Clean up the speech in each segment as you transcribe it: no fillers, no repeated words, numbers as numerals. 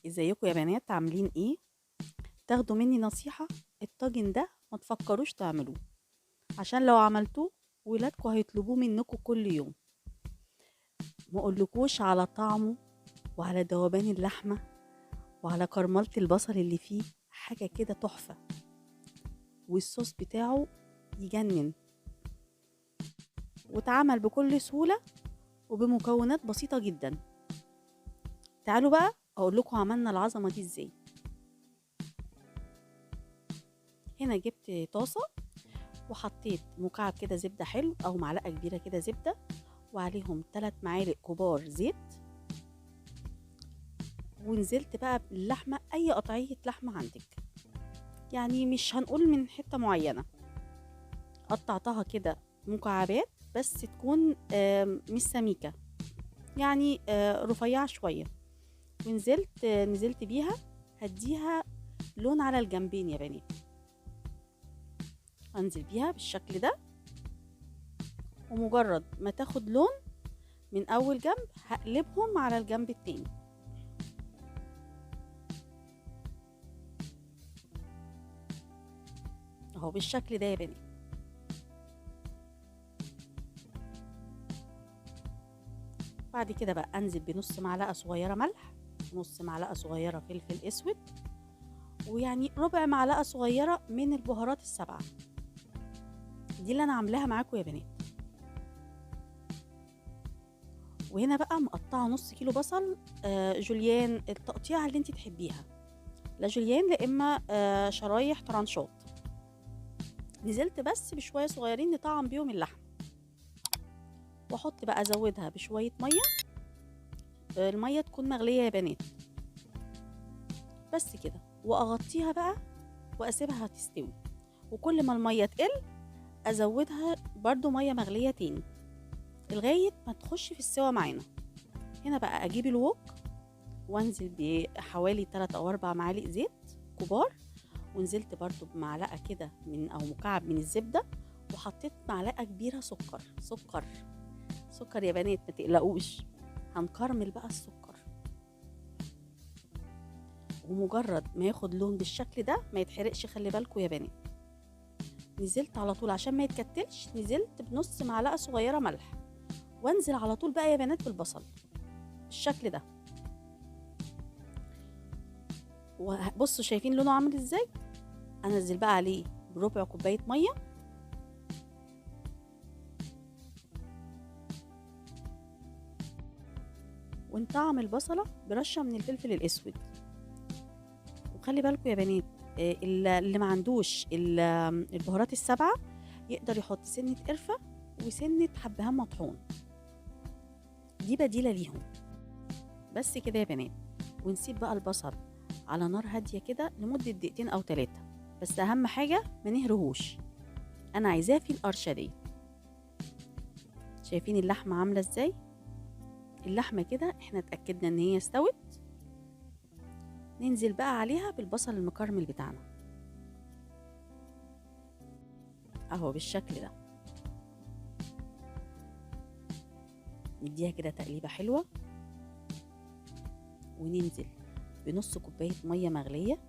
ازيكم يا بنات عاملين ايه؟ تاخدوا مني نصيحة. الطاجن ده ما تفكروش تعملوه، عشان لو عملتوه ولادكم هيطلبوه منكم كل يوم. ما اقولكوش على طعمه وعلى ذوبان اللحمة وعلى كرملة البصل اللي فيه، حاجة كده تحفة. والصوص بتاعه يجنن، واتعمل بكل سهولة وبمكونات بسيطة جدا. تعالوا بقى اقولكم عملنا العظمة دي ازاي. هنا جبت طاسة وحطيت مكعب كده زبدة حلو أو معلقة كبيرة كده زبدة، وعليهم 3 معالق كبار زيت. ونزلت بقى باللحمة، أي قطعية لحمة عندك، يعني مش هنقول من حتة معينة. قطعتها كده مكعبات، بس تكون مش سميكة، يعني رفيعة شوية. نزلت بيها، هديها لون على الجنبين يا بنات. هنزل بيها بالشكل ده، ومجرد ما تاخد لون من أول جنب هقلبهم على الجنب التاني اهو بالشكل ده يا بنات. بعد كده بقى انزل بنص معلقه صغيره ملح، نص معلقه صغيره فلفل اسود، ويعني ربع معلقه صغيره من البهارات السبعه. دي اللي انا عاملاها معاكم يا بنات. وهنا بقى مقطعه نص كيلو بصل، جوليان، التقطيعه اللي انت تحبيها، لا جوليان لا اما شرايح طرنشات. نزلت بس بشويه صغيرين نطعم بيهم اللحم، واحط بقى ازودها بشويه ميه. الميه تكون مغليه يا بنات، بس كده. واغطيها بقى واسيبها تستوي، وكل ما الميه تقل ازودها برضو ميه مغليه تاني لغايه ما تخش في السوا معانا. هنا بقى اجيب الوok وانزل بحوالي 3 او 4 معالق زيت كبار، ونزلت برضو بمعلقه كده من او مكعب من الزبده، وحطيت معلقه كبيره سكر يا بنات، ما تقلقوش. هنكرمل بقى السكر، ومجرد ما ياخد لون بالشكل ده ما يتحرقش، خلي بالكم يا بنات. نزلت على طول عشان ما يتكتلش، نزلت بنص معلقه صغيره ملح، وانزل على طول بقى يا بنات بالبصل بالشكل ده. وبصوا شايفين لونه عامل ازاي. انزل بقى عليه بربع كوبايه ميه، ونطعم البصله برشه من الفلفل الاسود. وخلي بالكم يا بنات، اللي ما عندوش البهارات السبعه يقدر يحط سنه قرفه وسنه حبهان مطحون، دي بديله ليهم. بس كده يا بنات. ونسيب بقى البصل على نار هاديه كده لمده دقيقتين او 3، بس اهم حاجه ما نهرهوش، انا عايزاه في القرشه دي. شايفين اللحمه عامله ازاي؟ اللحمه كده احنا اتاكدنا ان هي استوت. ننزل بقى عليها بالبصل المكرمل بتاعنا اهو بالشكل ده. نديها كده تقليبه حلوه، وننزل بنص كوبايه ميه مغليه،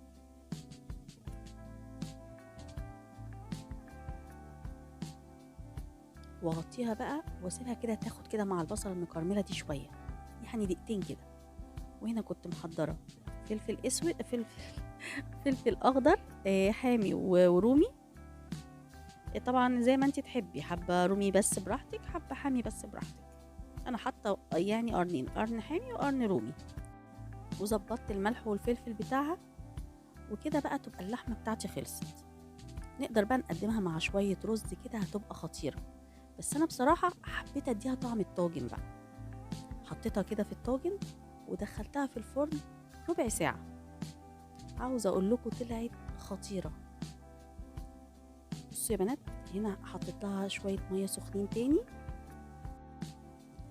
واغطيها بقى واسيبها كده تاخد كده مع البصل المكرمله دي شويه، يعني دقيقتين كده. وهنا كنت محضره فلفل اسود، فلفل اخضر حامي ورومي. طبعا زي ما انت تحبي، حبه رومي بس براحتك، حبه حامي بس براحتك. انا حاطه يعني قرنين، قرن حامي وقرن رومي. وظبطت الملح والفلفل بتاعها، وكده بقى تبقى اللحمه بتاعتي خلصت. نقدر بقى نقدمها مع شويه رز كده، هتبقى خطيره. بس انا بصراحه حبيت اديها طعم الطاجن بقى. حطيتها كده في الطاجن ودخلتها في الفرن ربع ساعه. عاوزه اقول لكم طلعت خطيره. بصوا يا بنات، هنا حطيت لها شويه ميه سخنين تاني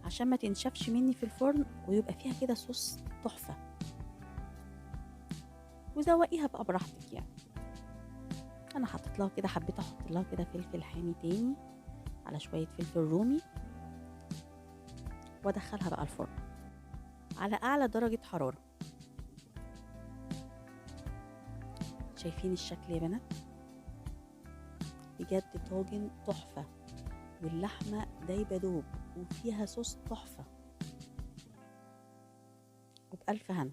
عشان ما تنشفش مني في الفرن، ويبقى فيها كده صوص تحفه. وزوقيها بقى براحتك يعني. انا حطيت لها كده، حبيت احط لها كده فلفل حامي تاني على شويه فلفل رومي، وادخلها بقى الفرن على اعلى درجه حراره. شايفين الشكل يا بنات؟ بجد طاجن تحفة، واللحمة دايبة دوب وفيها صوص تحفة، وبألف هنا.